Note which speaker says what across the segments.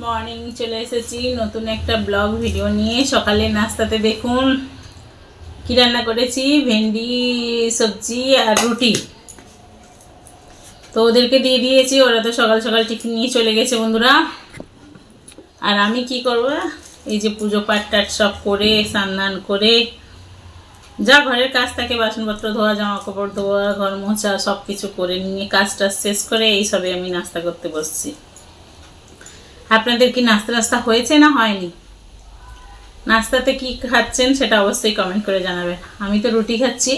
Speaker 1: Morning চলে এসেছি নতুন একটা ব্লগ ভিডিও নিয়ে। সকালে নাস্তাতে দেখুন কি রান্না করেছি, ভেন্ডি সবজি আর রুটি। তো ওদেরকে দিয়ে দিয়েছি, ওরা তো সকাল সকাল টিফিন নিয়ে চলে গেছে বন্ধুরা। আর আমি কি করব, এই যে পুজো পাঠ টাট সব করে স্নান করে যা ঘরের কাজ থাকে, বাসনপত্র ধোয়া, জামা কাপড় ধোয়া, ঘর মোছা সব কিছু করে নিয়ে কাজটা শেষ করে এই সবে আমি নাস্তা করতে বসছি। আপনাদের কি নাস্তা হয়েছে না হয়নি? নাস্তাতে কি খাচ্ছেন সেটা অবশ্যই কমেন্ট করে জানাবেন। আমি তো রুটি খাচ্ছি।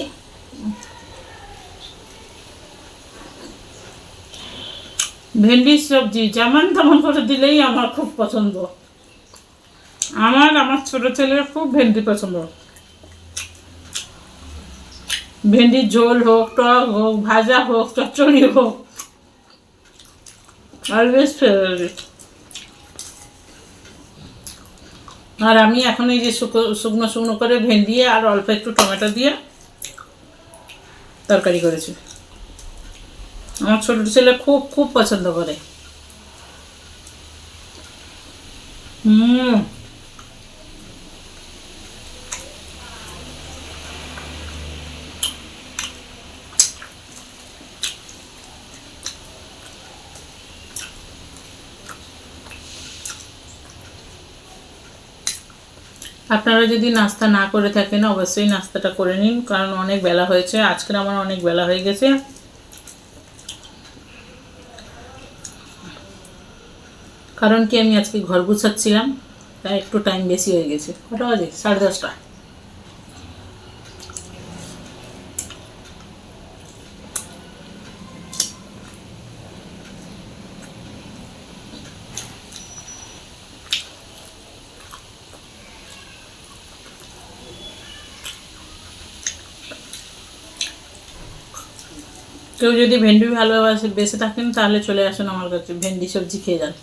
Speaker 1: ভেন্ডির সবজি যেমন তেমন করে দিলেই আমার খুব পছন্দ। আমার ছোট ছেলের খুব ভেন্ডি পছন্দ। ভেন্ডির ঝোল হোক, টক হোক, ভাজা হোক, চচ্চড়ি হোক, অলওয়েজ ফেভারিট। আর আমি এখন এই যে শুকনো শুকনো করে ভেন্ডি আর অল্প একটু টমেটো দিয়ে তরকারি করেছি। আমার ছোট ছেলে খুব খুব পছন্দ করে। আপনারা যদি নাস্তা না করে থাকেন অবশ্যই নাস্তাটা করে নিন, কারণ অনেক বেলা হয়েছে। আজকে আমার অনেক বেলা হয়ে গেছে। কারণ কি, আমি আজকে ঘর গুছাচ্ছিলাম, তাই একটু টাইম বেশি হয়ে গেছে। কটা বাজে? 10:30। কেউ যদি ভেন্ডি ভালোবাসে বেঁচে থাকেন তাহলে চলে আসুন আমার কাছে, ভেন্ডি সবজি খেয়ে যান।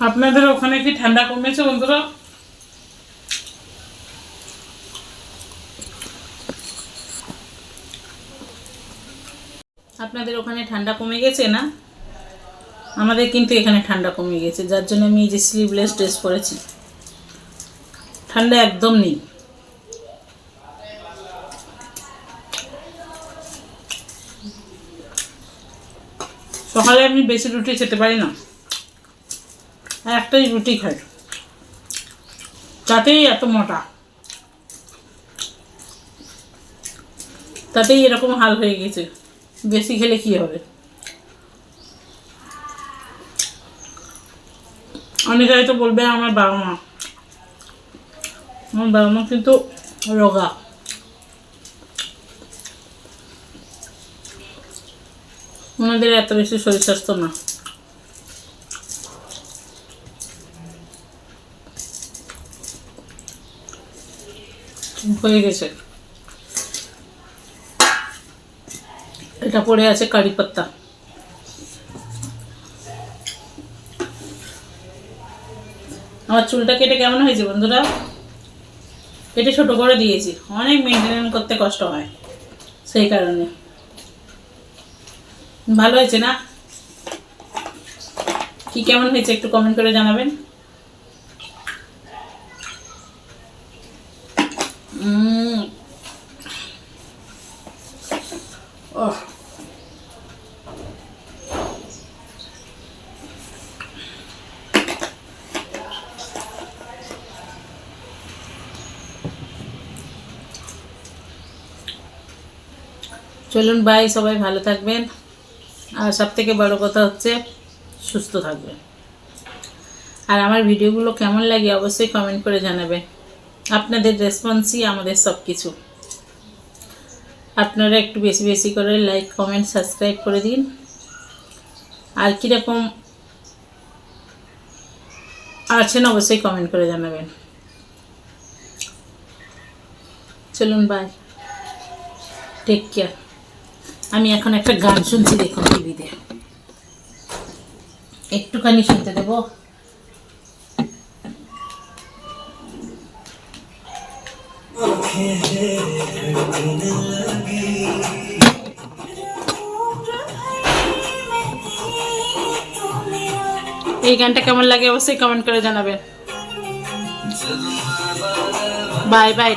Speaker 1: আপনাদের ওখানে কি ঠান্ডা কমেছে বন্ধুরা? আপনাদের ওখানে ঠান্ডা কমে গেছে না? আমাদের কিন্তু এখানে ঠান্ডা কমে গেছে, যার জন্য আমি এই যে স্লিভলেস ড্রেস পরেছি। ঠান্ডা একদম নেই। সকালে আমি বেশি রুটি খেতে পারি না, একটাই রুটি খাই, তাতেই এত মোটা, তাতেই এরকম হাল হয়ে গেছে। বেশি খেলে কি হবে? অনেকে হয়তো বলবে আমার বাবা মা, আমার বাবা মা কিন্তু রোগা। ওনাদের এত বেশি শরীর স্বাস্থ্য না। হয়ে গেছে। এটা পড়ে আছে কারি পাত্তা। আমার চুলটা কেটে কেমন হয়েছে বন্ধুরা? কেটে ছোট করে দিয়েছি, অনেক মেনটেন করতে কষ্ট হয়, সেই কারণে। ভালো হয়েছে না? কি কেমন হয়েছে একটু কমেন্ট করে জানাবেন। চলুন বাই, সবাই ভালো থাকবেন। আর সবথেকে বড় কথা হচ্ছে সুস্থ থাকবেন। আর আমার ভিডিওগুলো কেমন লাগে অবশ্যই কমেন্ট করে জানাবেন। আপনাদের রেসপন্সই আমাদের সব কিছু। আপনারা একটু বেশি বেশি করে লাইক, কমেন্ট, সাবস্ক্রাইব করে দিন। আর কীরকম আছেন অবশ্যই কমেন্ট করে জানাবেন। চলুন বাই, টেক কেয়ার। আমি এখন একটা গান শুনছি, দেখুন টিভিতে, একটুখানি শুনতে দেবো। এই গানটা কেমন লাগে অবশ্যই কমেন্ট করে জানাবেন। Bye bye.